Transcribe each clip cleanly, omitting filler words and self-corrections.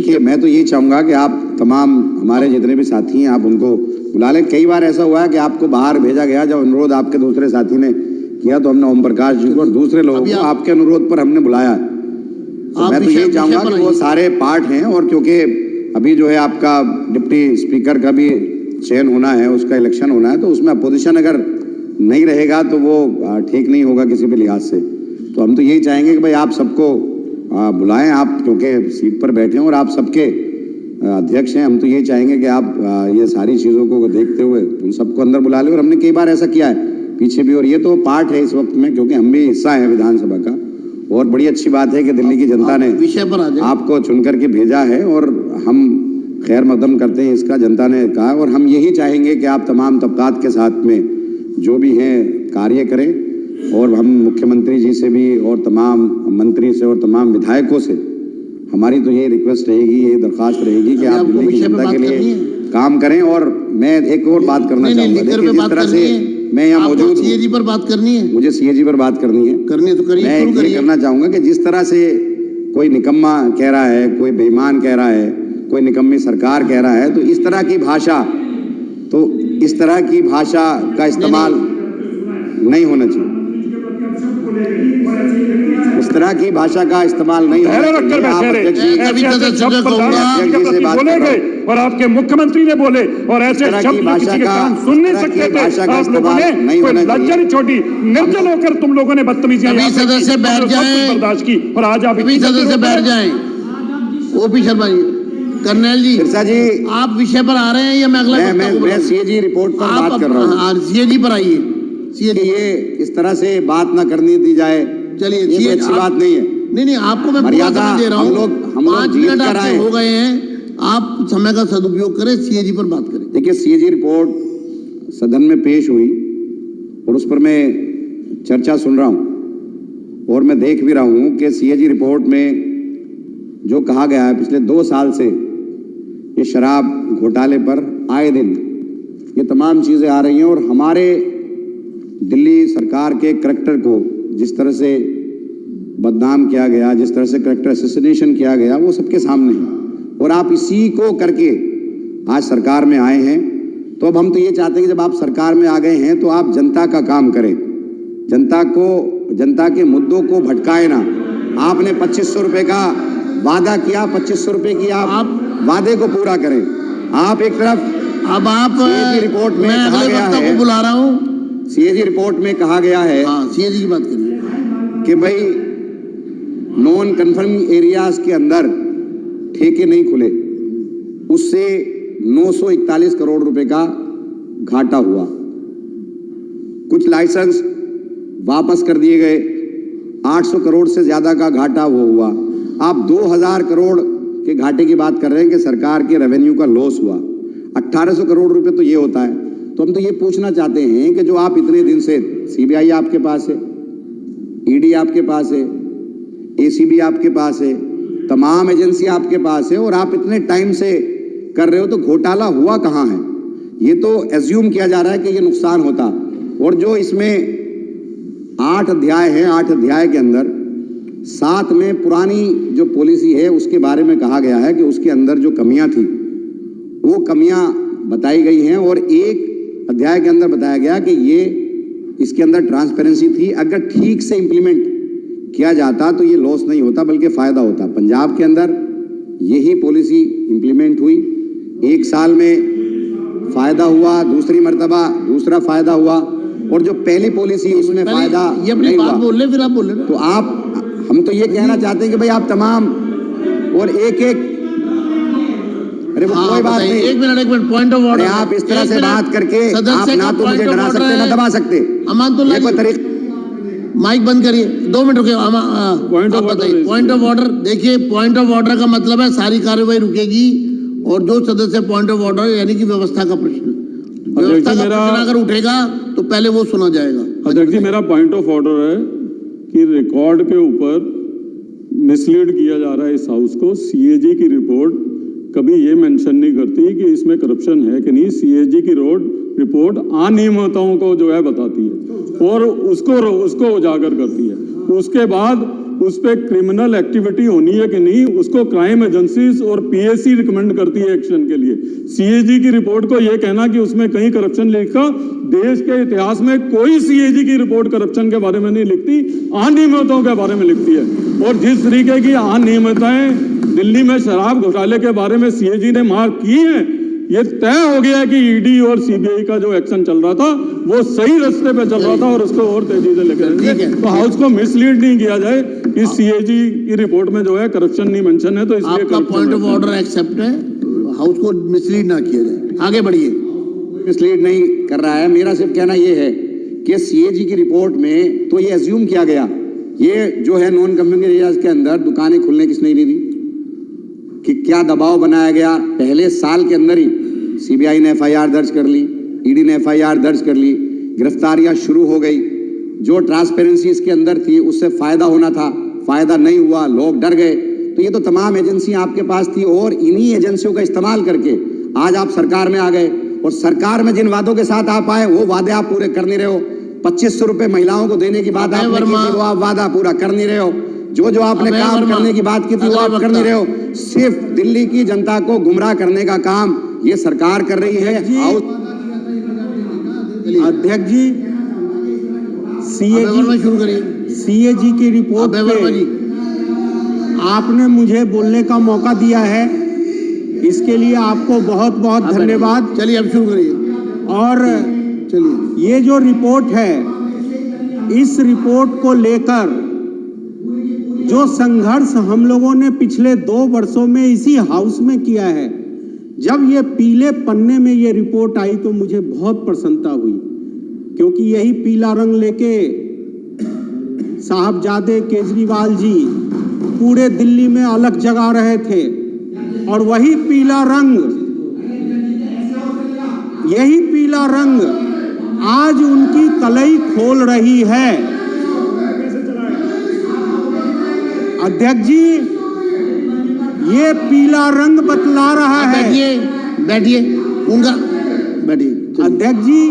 देखिए, मैं तो यही चाहूंगा कि आप तमाम हमारे जितने भी साथी हैं आप उनको बुला लें। कई बार ऐसा हुआ है कि आपको बाहर भेजा गया, जब अनुरोध आपके दूसरे साथी ने किया तो हमने ओम प्रकाश जी को और दूसरे लोगों को आपके अनुरोध पर हमने बुलाया। तो मैं तो यही चाहूंगा कि वो सारे पार्ट हैं, और क्योंकि अभी जो है आपका डिप्टी स्पीकर का भी चयन होना है, उसका इलेक्शन होना है, तो उसमें अपोजिशन अगर नहीं रहेगा तो वो ठीक नहीं होगा किसी भी लिहाज से। तो हम तो यही चाहेंगे कि भाई आप सबको बुलाएं, आप क्योंकि सीट पर बैठे हैं और आप सबके अध्यक्ष हैं। हम तो यही चाहेंगे कि आप ये सारी चीज़ों को देखते हुए उन सबको अंदर बुला लें, और हमने कई बार ऐसा किया है पीछे भी, और ये तो पार्ट है इस वक्त में, क्योंकि हम भी हिस्सा हैं विधानसभा का। और बड़ी अच्छी बात है कि दिल्ली की जनता ने विषय पर आपको चुन करके भेजा है, और हम खैर मकदम करते हैं इसका, जनता ने कहा। और हम यही चाहेंगे कि आप तमाम तबकात के साथ में जो भी हैं कार्य करें, और हम मुख्यमंत्री जी से भी और तमाम मंत्री से और तमाम विधायकों से हमारी तो ये रिक्वेस्ट रहेगी, ये दरख्वास्त रहेगी कि आप दिल्ली की जनता के लिए काम करें। और मैं एक और बात करना चाहूँगा, देखिए जिस तरह से मैं यहाँ मौजूद हूँ, सीएजी पर बात करनी है, मुझे सीएजी पर बात करनी है, तो करिए। मैं ये करना चाहूँगा कि जिस तरह से कोई निकम्मा कह रहा है, कोई बेईमान कह रहा है, कोई निकम्मी सरकार कह रहा है, तो इस तरह की भाषा का इस्तेमाल नहीं होना चाहिए। इस तरह की भाषा का इस्तेमाल नहीं होना चाहिए। और आपके मुख्यमंत्री ने बोले, और ऐसे शब्द किसी के कान सुन नहीं सकते थे। आप लोगों ने कोई लज्जा नहीं छोड़ी, निर्जल होकर तुम लोगों ने बदतमीजी सदस्य बैठ जाएं, बर्दाश्त की, और आज आप सदस्य बैठ जाएं। ओपी शर्मा जी, कर्नल जी, सिरसा जी, आप विषय पर आ रहे हैं या मैं अगला? मैं सीएजी रिपोर्ट पर बात कर रहा हूँ। सीएजी पर आइए। ये इस तरह से बात ना करने दी जाए, चलिए, ये अच्छी बात नहीं है। नहीं, आपको मैं मर्यादा दे रहा हूँ। हम लोग 5 मिनट आपके हो गए हैं, आप समय का सदुपयोग करें, सीएजी पर बात करें। देखिए, सीएजी रिपोर्ट सदन में पेश हुई और उस पर मैं चर्चा सुन रहा हूँ, और मैं देख भी रहा हूँ कि सीएजी रिपोर्ट में जो कहा गया है, पिछले 2 साल से ये शराब घोटाले पर आए दिन ये तमाम चीज़ें आ रही हैं, और हमारे दिल्ली सरकार के करैक्टर को जिस तरह से बदनाम किया गया, जिस तरह से करैक्टर असैसिनेशन किया गया, वो सबके सामने है। और आप इसी को करके आज सरकार में आए हैं। तो अब हम तो ये चाहते हैं कि जब आप सरकार में आ गए हैं तो आप जनता का काम करें, जनता के मुद्दों को भटकाए ना। आपने 2500 रुपये का वादा किया, 2500 रुपये की आप वादे को पूरा करें। आप एक तरफ, अब आप रिपोर्ट में कहा गया है, बुला रहा हूँ, सीएजी रिपोर्ट में कहा गया है, सीएजी की बात करिए, कि भाई नॉन कन्फर्मिंग एरियाज के अंदर ठेके नहीं खुले, उससे 941 करोड़ रुपए का घाटा हुआ। कुछ लाइसेंस वापस कर दिए गए, 800 करोड़ से ज्यादा का घाटा वो हुआ। आप 2000 करोड़ के घाटे की बात कर रहे हैं कि सरकार के रेवेन्यू का लॉस हुआ। 1800 करोड़ रुपए तो ये होता है। तो हम तो ये पूछना चाहते हैं कि जो आप इतने दिन से, सीबीआई आपके पास है, ईडी आपके पास है, एसीबी आपके पास है, तमाम एजेंसी आपके पास है, और आप इतने टाइम से कर रहे हो, तो घोटाला हुआ कहाँ है? ये तो एज्यूम किया जा रहा है कि ये नुकसान होता। और जो इसमें 8 अध्याय हैं, 8 अध्याय के अंदर 7 में पुरानी जो पॉलिसी है उसके बारे में कहा गया है कि उसके अंदर जो कमियां थी वो कमियां बताई गई हैं, और एक अध्याय के अंदर बताया गया कि ये इसके अंदर ट्रांसपेरेंसी थी। अगर ठीक से इंप्लीमेंट किया जाता तो ये लॉस नहीं होता बल्कि फायदा होता। पंजाब के अंदर यही पॉलिसी इंप्लीमेंट हुई, 1 साल में फायदा हुआ, दूसरी मर्तबा दूसरा फायदा हुआ, और जो पहली पॉलिसी उसमें फायदा नहीं हुआ। बोल रहे, फिर आप बोल रहे। तो हम तो ये कहना चाहते हैं कि भाई आप तमाम और एक अरे वो कोई बात नहीं, एक मिनट, पॉइंट ऑफ ऑर्डर। आप इस तरह से बात करके आप ना तो मुझे डरा सकते ना दबा सकते। माइक बंद करिए, 2 मिनट रुके। पॉइंट ऑफ ऑर्डर, देखिए पॉइंट ऑफ ऑर्डर का मतलब है सारी कार्यवाही रुकेगी, और जो सदस्य पॉइंट ऑफ ऑर्डर यानी कि व्यवस्था का प्रश्न, व्यवस्था का प्रश्न अगर उठेगा तो पहले वो सुना जाएगा। अध्यक्ष जी, मेरा पॉइंट ऑफ ऑर्डर है कि रिकॉर्ड के ऊपर मिसलीड किया जा रहा है इस हाउस को। सीएजी की रिपोर्ट कभी ये मेंशन नहीं करती कि इसमें करप्शन है कि नहीं। सीएजी की रिपोर्ट अनियमितताओं को जो है बताती है और उसको उजागर करती है। उसके बाद उस पे क्रिमिनल एक्टिविटी होनी है कि नहीं, उसको क्राइम एजेंसीज और पीएससी रिकमेंड करती है एक्शन के लिए। सीएजी की रिपोर्ट को यह कहना कि उसमें कहीं करप्शन लिखा, देश के इतिहास में कोई सीएजी की रिपोर्ट करप्शन के बारे में नहीं लिखती, अनियमितताओं के बारे में लिखती है। और जिस तरीके की अनियमितताएं दिल्ली में शराब घोटाले के बारे में सीएजी ने मार्क की है, ये तय हो गया है कि ईडी और सीबीआई का जो एक्शन चल रहा था वो सही रास्ते पे चल रहा था और उसको और तेजी से लेकर जाएंगे। तो हाउस को मिसलीड नहीं किया जाए कि सीएजी की रिपोर्ट में जो है करप्शन नहीं मेंशन है, तो इसलिए आपका पॉइंट ऑफ ऑर्डर एक्सेप्ट है, हाउस को मिसलीड ना किया जाए। आगे बढ़िए। मिसलीड नहीं कर रहा है, मेरा सिर्फ कहना यह है कि सीएजी की रिपोर्ट में तो ये एज्यूम किया गया, ये जो है नॉन कम्युनिटी एरियाज के अंदर दुकानें खुलने किसने नहीं दी, कि क्या दबाव बनाया गया। पहले साल के अंदर ही सीबीआई ने एफआईआर दर्ज कर ली, ईडी ने एफआईआर दर्ज कर ली, गिरफ्तारियां शुरू हो गई। जो ट्रांसपेरेंसी इसके अंदर थी उससे फायदा होना था, फायदा नहीं हुआ, लोग डर गए। तो ये तो तमाम एजेंसियां आपके पास थी और इन्हीं एजेंसियों का इस्तेमाल करके आज आप सरकार में आ गए और सरकार में जिन वादों के साथ आप आए वो वादे आप पूरे कर नहीं रहे हो। 2500 रुपए महिलाओं को देने की बात आपने की थी, वो आप वादा पूरा कर नहीं रहे हो। जो आपने काम करने की बात की थी वो आप कर नहीं रहे हो। सिर्फ दिल्ली की जनता को गुमराह करने का काम ये सरकार कर रही है। अध्यक्ष जी, सीएजी की रिपोर्ट पे आपने मुझे बोलने का मौका दिया है, इसके लिए आपको बहुत बहुत धन्यवाद। चलिए अब शुरू करिए। और चलिए, ये जो रिपोर्ट है, इस रिपोर्ट को लेकर जो संघर्ष हम लोगों ने पिछले 2 वर्षों में इसी हाउस में किया है, जब ये पीले पन्ने में ये रिपोर्ट आई तो मुझे बहुत प्रसन्नता हुई, क्योंकि यही पीला रंग लेके साहबजादे केजरीवाल जी पूरे दिल्ली में अलग जगा रहे थे और वही पीला रंग, यही पीला रंग आज उनकी कलई खोल रही है। अध्यक्ष जी, ये पीला रंग बतला रहा है। बैठिए उनका बैठिए। अध्यक्ष जी,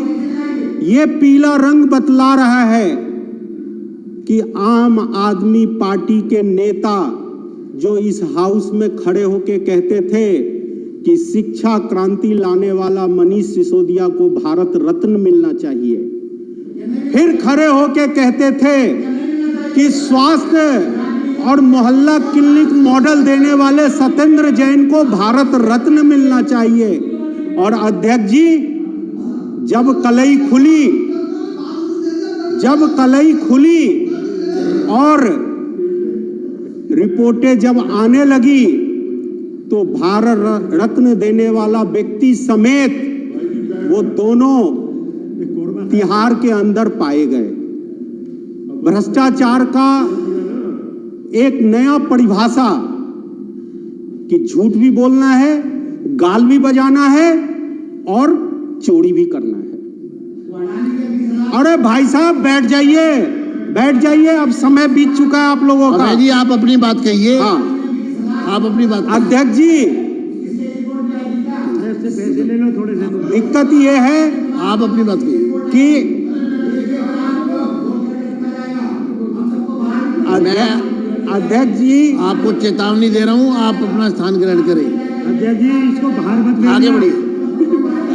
ये पीला रंग बतला रहा है कि आम आदमी पार्टी के नेता जो इस हाउस में खड़े होके कहते थे कि शिक्षा क्रांति लाने वाला मनीष सिसोदिया को भारत रत्न मिलना चाहिए, फिर खड़े होके कहते थे कि स्वास्थ्य और मोहल्ला क्लिनिक मॉडल देने वाले सत्येंद्र जैन को भारत रत्न मिलना चाहिए। और अध्यक्ष जी, जब कलई खुली और रिपोर्टें जब आने लगी तो भारत रत्न देने वाला व्यक्ति समेत वो दोनों तिहाड़ के अंदर पाए गए। भ्रष्टाचार का एक नया परिभाषा कि झूठ भी बोलना है, गाल भी बजाना है और चोरी भी करना है। अरे भाई साहब बैठ जाइए, अब समय बीत चुका है आप लोगों का। जी आप अपनी बात कहिए। हाँ, आप अपनी बात। अध्यक्ष जी, दिक्कत ये है, आप अपनी बात कहिए कि अध्यक्ष जी, आपको चेतावनी दे रहा हूं, आप अपना स्थान ग्रहण करें। अध्यक्ष जी, इसको बाहर मत भेजना। आगे बढ़िए,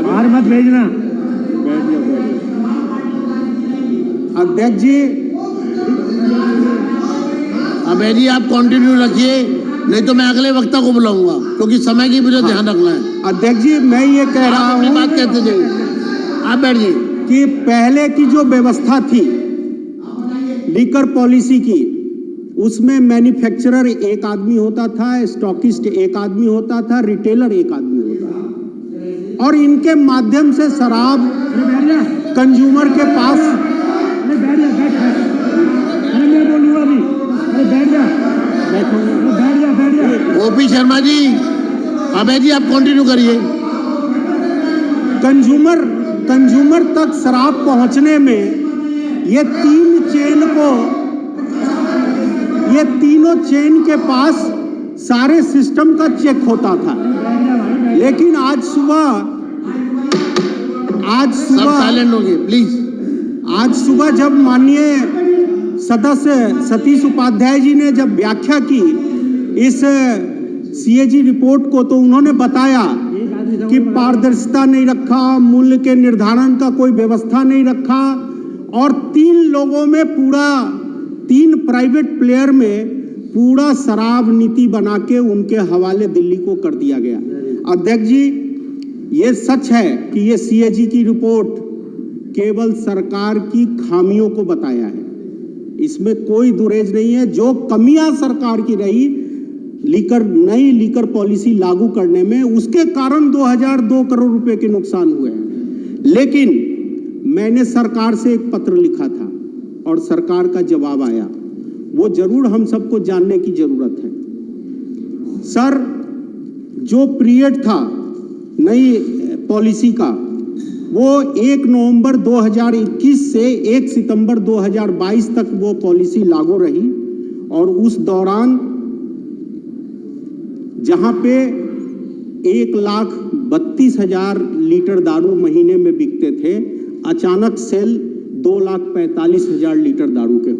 बाहर मत भेजना। अध्यक्ष जी, अबे जी आप कंटिन्यू रखिए, नहीं तो मैं अगले वक्ता को बुलाऊंगा, क्योंकि समय की मुझे ध्यान रखना है। अध्यक्ष जी, मैं ये कह रहा हूँ, बात कहते जाइए, आप बैठिए, कि पहले की जो व्यवस्था थी लीकर पॉलिसी की, उसमें मैन्युफैक्चरर एक आदमी होता था, स्टॉकिस्ट एक आदमी होता था, रिटेलर एक आदमी होता था, और इनके माध्यम से शराब कंज्यूमर के पास। ओपी शर्मा जी, अबे जी आप कंटिन्यू करिए। कंज्यूमर तक शराब पहुंचने में ये तीनों चेन के पास सारे सिस्टम का चेक होता था। लेकिन आज सुबह साइलेंट हो गए प्लीज। आज सुबह जब माननीय सदस्य सतीश उपाध्याय जी ने जब व्याख्या की इस सीएजी रिपोर्ट को, तो उन्होंने बताया कि पारदर्शिता नहीं रखा, मूल्य के निर्धारण का कोई व्यवस्था नहीं रखा, और 3 लोगों में पूरा 3 प्राइवेट प्लेयर में पूरा शराब नीति बना के उनके हवाले दिल्ली को कर दिया गया। अध्यक्ष जी, ये सच है कि ये सीएजी की रिपोर्ट केवल सरकार की खामियों को बताया है, इसमें कोई दुरेज नहीं है। जो कमियां सरकार की रही नई लीकर पॉलिसी लागू करने में, उसके कारण 2002 करोड़ रुपए के नुकसान हुए हैं। लेकिन मैंने सरकार से एक पत्र लिखा था और सरकार का जवाब आया, वो जरूर हम सबको जानने की जरूरत है। सर, जो पीरियड था नई पॉलिसी का, वो 1 नवंबर 2021 से 1 सितंबर 2022 तक वो पॉलिसी लागू रही, और उस दौरान जहां पे 1,32,000 लीटर दारू महीने में बिकते थे, अचानक सेल 2,45,000 लीटर दारू के